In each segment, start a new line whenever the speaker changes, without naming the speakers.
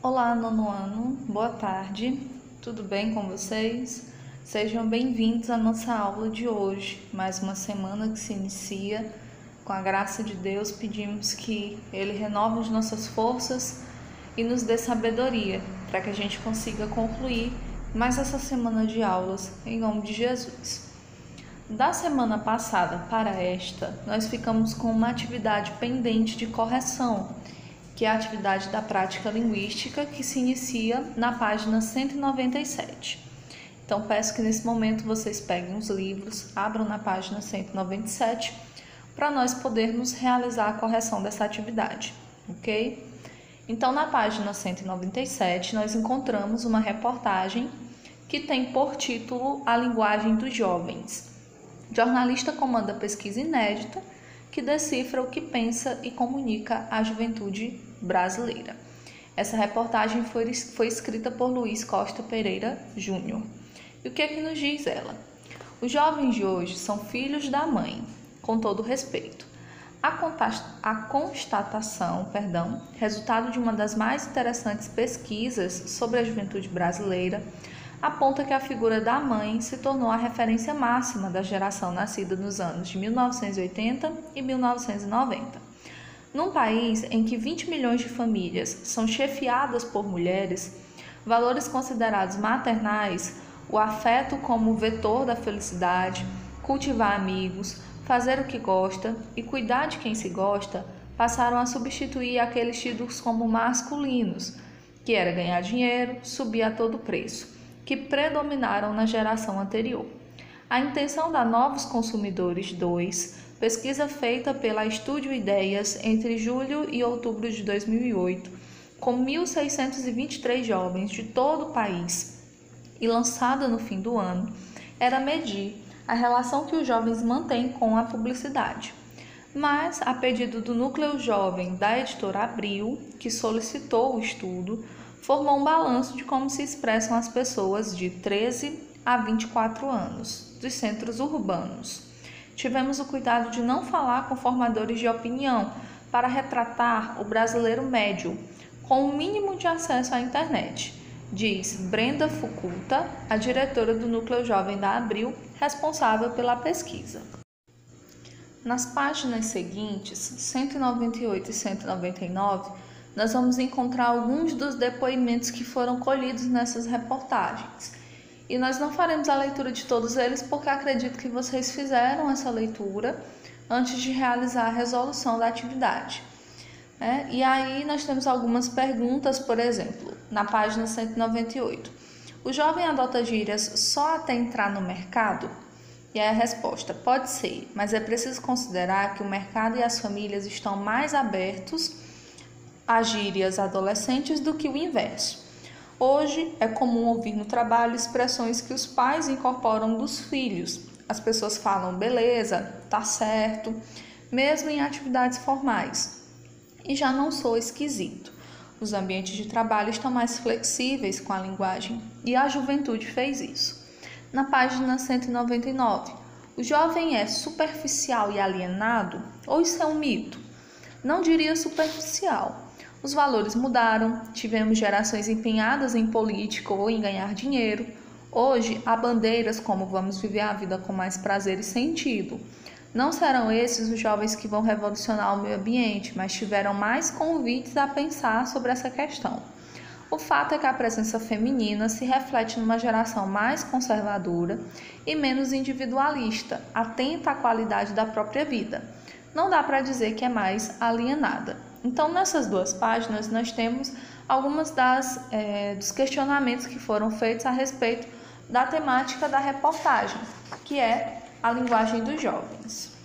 Olá, nono ano, boa tarde, tudo bem com vocês? Sejam bem-vindos à nossa aula de hoje, mais uma semana que se inicia. Com a graça de Deus, pedimos que Ele renove as nossas forças e nos dê sabedoria, para que a gente consiga concluir mais essa semana de aulas, em nome de Jesus. Da semana passada para esta, nós ficamos com uma atividade pendente de correção, que é a atividade da prática linguística, que se inicia na página 197. Então, peço que nesse momento vocês peguem os livros, abram na página 197, para nós podermos realizar a correção dessa atividade, ok? Então, na página 197, nós encontramos uma reportagem que tem por título A Linguagem dos Jovens. Jornalista comanda pesquisa inédita que decifra o que pensa e comunica a juventude brasileira. Essa reportagem foi escrita por Luiz Costa Pereira Júnior. E o que é que nos diz ela? Os jovens de hoje são filhos da mãe, com todo respeito. A constatação, resultado de uma das mais interessantes pesquisas sobre a juventude brasileira, aponta que a figura da mãe se tornou a referência máxima da geração nascida nos anos de 1980 e 1990. Num país em que 20 milhões de famílias são chefiadas por mulheres, valores considerados maternais, o afeto como vetor da felicidade, cultivar amigos, fazer o que gosta e cuidar de quem se gosta, passaram a substituir aqueles tidos como masculinos, que era ganhar dinheiro, subir a todo preço, que predominaram na geração anterior. A intenção da Novos Consumidores 2, pesquisa feita pela Estúdio Ideias entre julho e outubro de 2008, com 1.623 jovens de todo o país e lançada no fim do ano, era medir a relação que os jovens mantêm com a publicidade. Mas, a pedido do Núcleo Jovem da editora Abril, que solicitou o estudo, formou um balanço de como se expressam as pessoas de 13 a 24 anos, dos centros urbanos. Tivemos o cuidado de não falar com formadores de opinião para retratar o brasileiro médio, com o mínimo de acesso à internet, diz Brenda Fuculta, a diretora do Núcleo Jovem da Abril, responsável pela pesquisa. Nas páginas seguintes, 198 e 199, nós vamos encontrar alguns dos depoimentos que foram colhidos nessas reportagens. E nós não faremos a leitura de todos eles porque acredito que vocês fizeram essa leitura antes de realizar a resolução da atividade. E aí nós temos algumas perguntas, por exemplo, na página 198. O jovem adota gírias só até entrar no mercado? E aí a resposta, pode ser, mas é preciso considerar que o mercado e as famílias estão mais abertos a gírias adolescentes do que o inverso. Hoje é comum ouvir no trabalho expressões que os pais incorporam dos filhos. As pessoas falam beleza, tá certo, mesmo em atividades formais. E já não sou esquisito. Os ambientes de trabalho estão mais flexíveis com a linguagem e a juventude fez isso. Na página 199, o jovem é superficial e alienado ou isso é um mito? Não diria superficial. Os valores mudaram, tivemos gerações empenhadas em política ou em ganhar dinheiro. Hoje, há bandeiras como vamos viver a vida com mais prazer e sentido. Não serão esses os jovens que vão revolucionar o meio ambiente, mas tiveram mais convites a pensar sobre essa questão. O fato é que a presença feminina se reflete numa geração mais conservadora e menos individualista, atenta à qualidade da própria vida. Não dá para dizer que é mais alienada. Então, nessas duas páginas, nós temos algumas dos questionamentos que foram feitos a respeito da temática da reportagem, que é a linguagem dos jovens.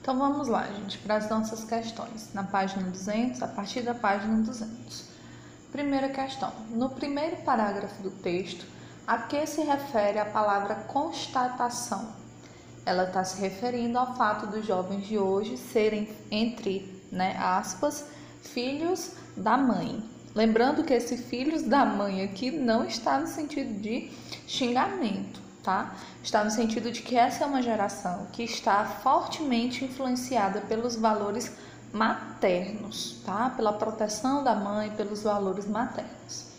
Então, vamos lá, gente, para as nossas questões. Na página 200, a partir da página 200. Primeira questão. No primeiro parágrafo do texto, a que se refere a palavra constatação? Ela está se referindo ao fato dos jovens de hoje serem, entre aspas, filhos da mãe. Lembrando que esse filhos da mãe aqui não está no sentido de xingamento, tá? Está no sentido de que essa é uma geração que está fortemente influenciada pelos valores maternos, tá? Pela proteção da mãe, pelos valores maternos.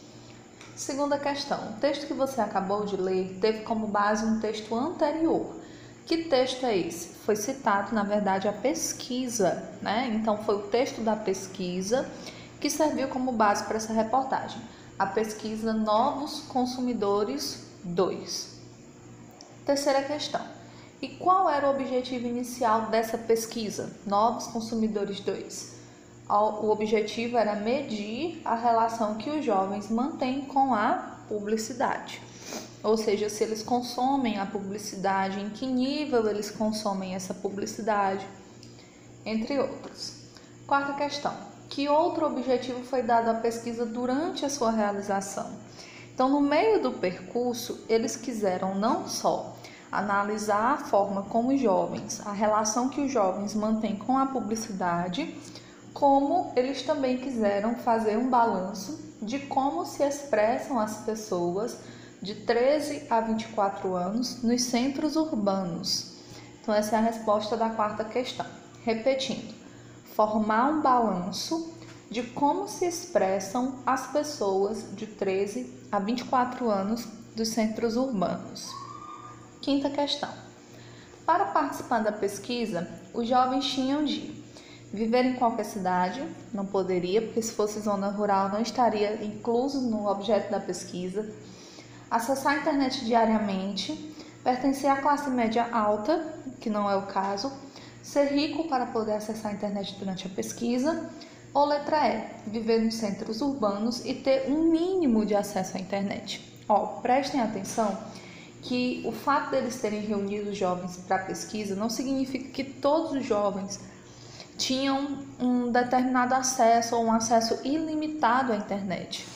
Segunda questão, o texto que você acabou de ler teve como base um texto anterior. Que texto é esse? Foi citado, na verdade, a pesquisa, né? Então, foi o texto da pesquisa que serviu como base para essa reportagem. A pesquisa Novos Consumidores 2. Terceira questão. E qual era o objetivo inicial dessa pesquisa, Novos Consumidores 2? O objetivo era medir a relação que os jovens mantêm com a publicidade. Ou seja, se eles consomem a publicidade, em que nível eles consomem essa publicidade, entre outros. Quarta questão. Que outro objetivo foi dado à pesquisa durante a sua realização? Então, no meio do percurso, eles quiseram não só analisar a forma como os jovens, a relação que os jovens mantêm com a publicidade, como eles também quiseram fazer um balanço de como se expressam as pessoas de 13 a 24 anos nos centros urbanos. Então, essa é a resposta da quarta questão. Repetindo, formar um balanço de como se expressam as pessoas de 13 a 24 anos dos centros urbanos. Quinta questão. Para participar da pesquisa, os jovens tinham de viver em qualquer cidade, não poderia, porque se fosse zona rural não estaria incluso no objeto da pesquisa, acessar a internet diariamente, pertencer à classe média alta, que não é o caso, ser rico para poder acessar a internet durante a pesquisa, ou letra E, viver nos centros urbanos e ter um mínimo de acesso à internet. Prestem atenção que o fato deles terem reunido os jovens para a pesquisa não significa que todos os jovens tinham um determinado acesso ou um acesso ilimitado à internet.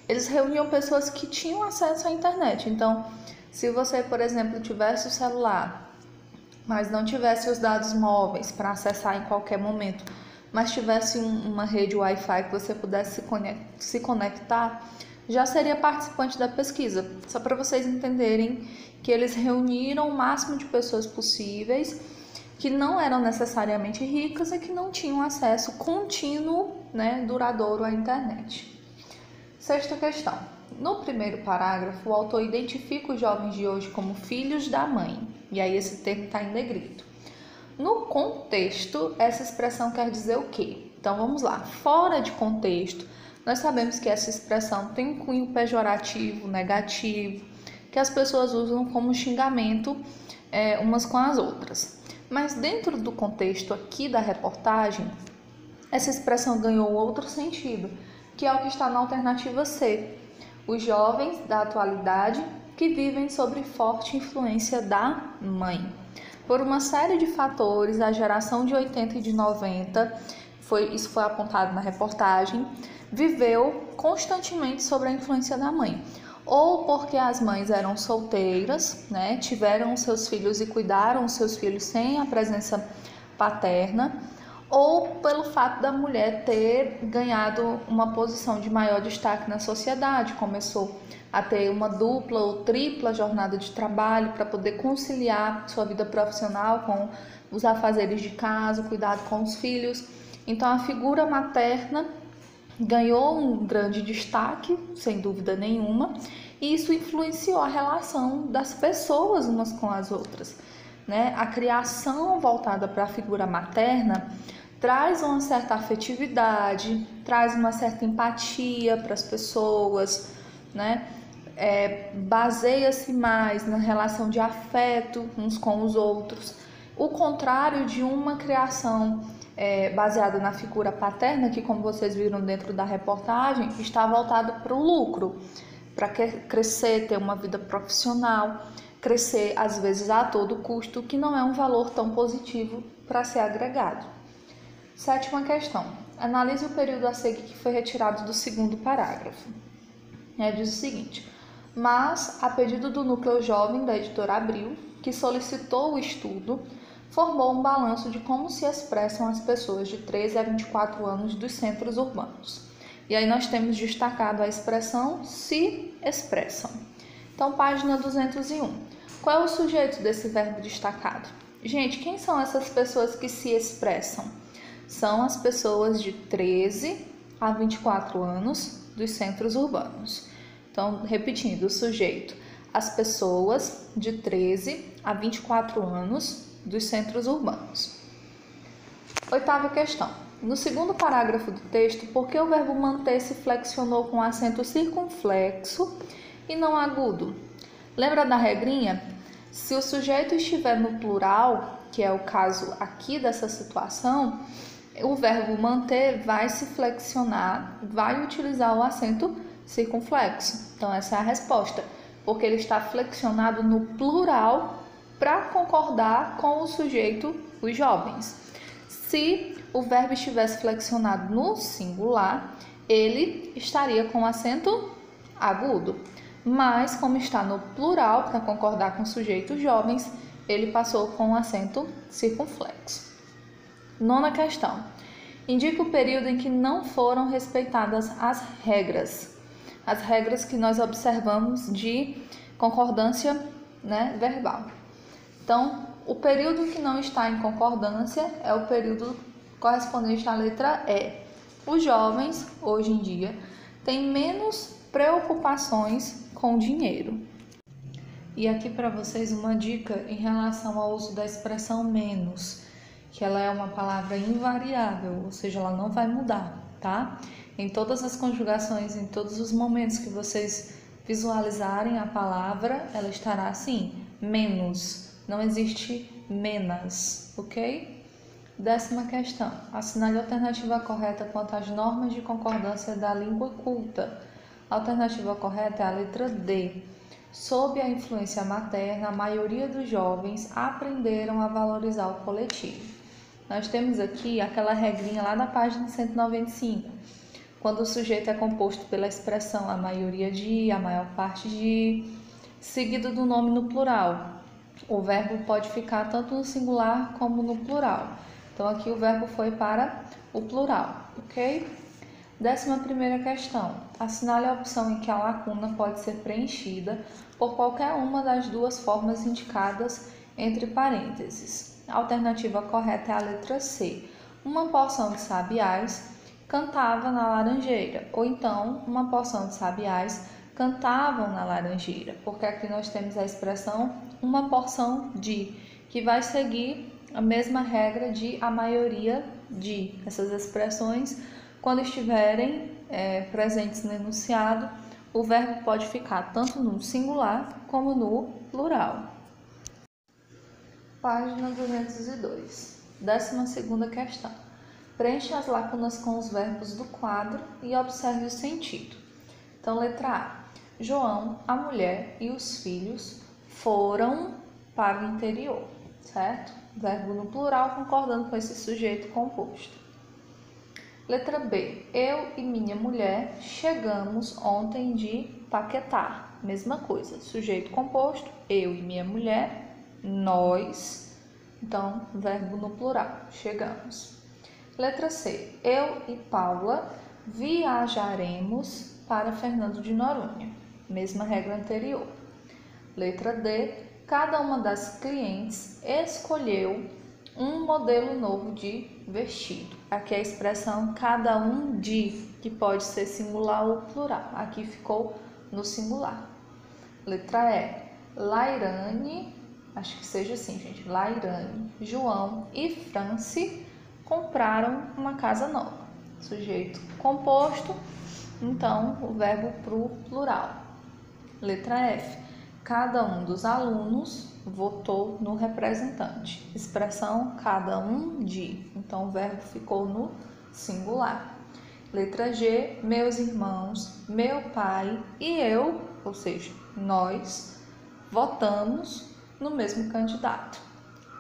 Eles reuniam pessoas que tinham acesso à internet. Então, se você, por exemplo, tivesse o celular, mas não tivesse os dados móveis para acessar em qualquer momento, mas tivesse uma rede Wi-Fi que você pudesse se conectar, já seria participante da pesquisa. Só para vocês entenderem que eles reuniram o máximo de pessoas possíveis que não eram necessariamente ricas e que não tinham acesso contínuo, duradouro à internet. Sexta questão. No primeiro parágrafo, o autor identifica os jovens de hoje como filhos da mãe. E aí esse termo está em negrito. No contexto, essa expressão quer dizer o quê? Então vamos lá. Fora de contexto, nós sabemos que essa expressão tem um cunho pejorativo, negativo, que as pessoas usam como xingamento umas com as outras. Mas dentro do contexto aqui da reportagem, essa expressão ganhou outro sentido, que é o que está na alternativa C. Os jovens da atualidade que vivem sob forte influência da mãe. Por uma série de fatores, a geração de 80 e de 90, isso foi apontado na reportagem, viveu constantemente sob a influência da mãe. Ou porque as mães eram solteiras, tiveram seus filhos e cuidaram os seus filhos sem a presença paterna, ou pelo fato da mulher ter ganhado uma posição de maior destaque na sociedade, começou a ter uma dupla ou tripla jornada de trabalho para poder conciliar sua vida profissional com os afazeres de casa, cuidado com os filhos. Então a figura materna ganhou um grande destaque, sem dúvida nenhuma, e isso influenciou a relação das pessoas umas com as outras. A criação voltada para a figura materna traz uma certa afetividade, traz uma certa empatia para as pessoas, baseia-se mais na relação de afeto uns com os outros. O contrário de uma criação baseada na figura paterna, que, como vocês viram dentro da reportagem, está voltada para o lucro, para crescer, ter uma vida profissional, crescer às vezes a todo custo, que não é um valor tão positivo para ser agregado. Sétima questão. Analise o período a seguir que foi retirado do segundo parágrafo. Diz o seguinte: mas, a pedido do Núcleo Jovem da Editora Abril, que solicitou o estudo, formou um balanço de como se expressam as pessoas de 13 a 24 anos dos centros urbanos. E aí nós temos destacado a expressão se expressam. Então, página 201. Qual é o sujeito desse verbo destacado? Gente, quem são essas pessoas que se expressam? são as pessoas de 13 a 24 anos dos centros urbanos. Então, repetindo, o sujeito, as pessoas de 13 a 24 anos dos centros urbanos. Oitava questão. No segundo parágrafo do texto, por que o verbo manter se flexionou com acento circunflexo e não agudo? Lembra da regrinha? Se o sujeito estiver no plural, que é o caso aqui dessa situação, o verbo manter vai se flexionar, vai utilizar o acento circunflexo. Então, essa é a resposta, porque ele está flexionado no plural para concordar com o sujeito, os jovens. Se o verbo estivesse flexionado no singular, ele estaria com acento agudo. Mas, como está no plural, para concordar com sujeitos jovens, ele passou com acento circunflexo. Nona questão. Indique o período em que não foram respeitadas as regras que nós observamos de concordância, verbal. Então, o período que não está em concordância é o período correspondente à letra E. Os jovens, hoje em dia, têm menos preocupações com dinheiro. E aqui para vocês uma dica em relação ao uso da expressão menos, que ela é uma palavra invariável, ou seja, ela não vai mudar, tá? Em todas as conjugações, em todos os momentos que vocês visualizarem a palavra, ela estará assim, menos, não existe menos, ok? 10ª questão. Assinale a alternativa correta quanto às normas de concordância da língua culta. A alternativa correta é a letra D. Sob a influência materna, a maioria dos jovens aprenderam a valorizar o coletivo. Nós temos aqui aquela regrinha lá na página 195. Quando o sujeito é composto pela expressão a maioria de, a maior parte de, seguido do nome no plural. O verbo pode ficar tanto no singular como no plural. Então, aqui o verbo foi para o plural, ok? 11ª questão. Assinale a opção em que a lacuna pode ser preenchida por qualquer uma das duas formas indicadas entre parênteses. A alternativa correta é a letra C. Uma porção de sabiás cantava na laranjeira, ou então uma porção de sabiás cantavam na laranjeira, porque aqui nós temos a expressão uma porção de, que vai seguir a mesma regra de a maioria de. Essas expressões, quando estiverem presentes no enunciado, o verbo pode ficar tanto no singular como no plural. Página 202. 12ª questão. Preencha as lacunas com os verbos do quadro e observe o sentido. Então, letra A. João, a mulher e os filhos foram para o interior, certo? Verbo no plural concordando com esse sujeito composto. Letra B. Eu e minha mulher chegamos ontem de Paquetá. Mesma coisa. Sujeito composto. Eu e minha mulher. Nós. Então, verbo no plural. Chegamos. Letra C. Eu e Paula viajaremos para Fernando de Noronha. Mesma regra anterior. Letra D. Cada uma das clientes escolheu um modelo novo de vestido. Aqui é a expressão cada um de, que pode ser singular ou plural. Aqui ficou no singular. Letra E. Lairane, acho que seja assim, gente. Lairane, João e Franci compraram uma casa nova. Sujeito composto, então o verbo pro plural. Letra F. Cada um dos alunos votou no representante. Expressão cada um de. Então, o verbo ficou no singular. Letra G. Meus irmãos, meu pai e eu, ou seja, nós, votamos no mesmo candidato.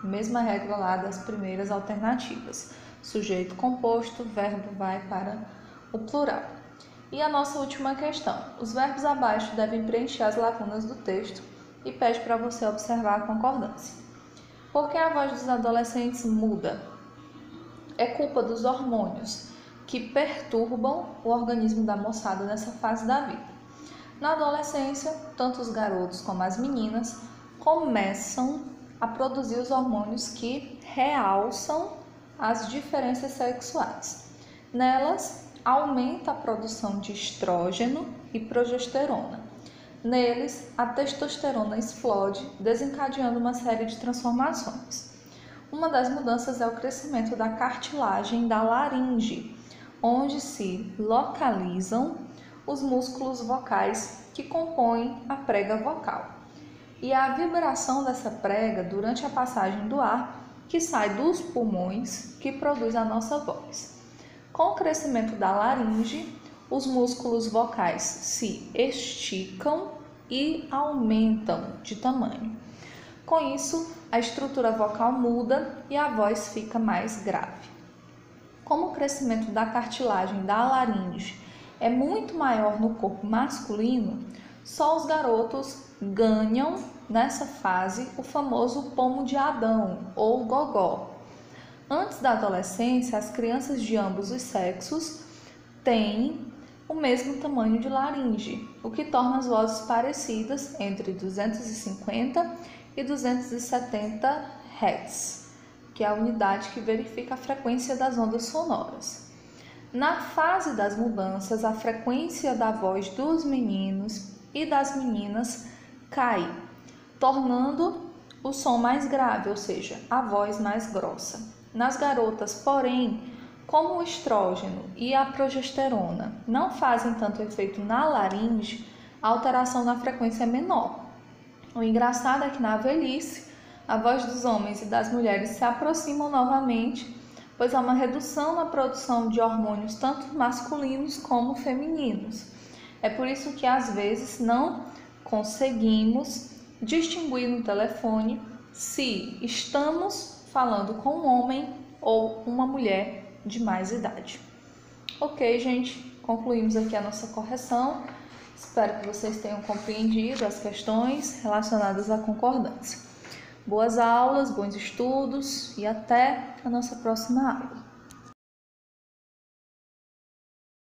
Mesma regra lá das primeiras alternativas. Sujeito composto, verbo vai para o plural. E a nossa última questão. Os verbos abaixo devem preencher as lacunas do texto e pede para você observar a concordância. Por que a voz dos adolescentes muda? É culpa dos hormônios que perturbam o organismo da moçada nessa fase da vida. Na adolescência, tanto os garotos como as meninas começam a produzir os hormônios que realçam as diferenças sexuais. Nelas, aumenta a produção de estrógeno e progesterona. Neles, a testosterona explode, desencadeando uma série de transformações. Uma das mudanças é o crescimento da cartilagem da laringe, onde se localizam os músculos vocais que compõem a prega vocal, e a vibração dessa prega durante a passagem do ar que sai dos pulmões que produz a nossa voz. Com o crescimento da laringe, os músculos vocais se esticam e aumentam de tamanho. Com isso, a estrutura vocal muda e a voz fica mais grave. Como o crescimento da cartilagem da laringe é muito maior no corpo masculino, só os garotos ganham nessa fase o famoso pomo de Adão ou gogó. Antes da adolescência, as crianças de ambos os sexos têm o mesmo tamanho de laringe, o que torna as vozes parecidas entre 250 e 270 Hz, que é a unidade que verifica a frequência das ondas sonoras. Na fase das mudanças, a frequência da voz dos meninos e das meninas cai, tornando o som mais grave, ou seja, a voz mais grossa. Nas garotas, porém, como o estrógeno e a progesterona não fazem tanto efeito na laringe, a alteração na frequência é menor. O engraçado é que na velhice, a voz dos homens e das mulheres se aproximam novamente, pois há uma redução na produção de hormônios tanto masculinos como femininos. É por isso que às vezes não conseguimos distinguir no telefone se estamos falando com um homem ou uma mulher de mais idade. Ok, gente, concluímos aqui a nossa correção. Espero que vocês tenham compreendido as questões relacionadas à concordância. Boas aulas, bons estudos e até a nossa próxima aula.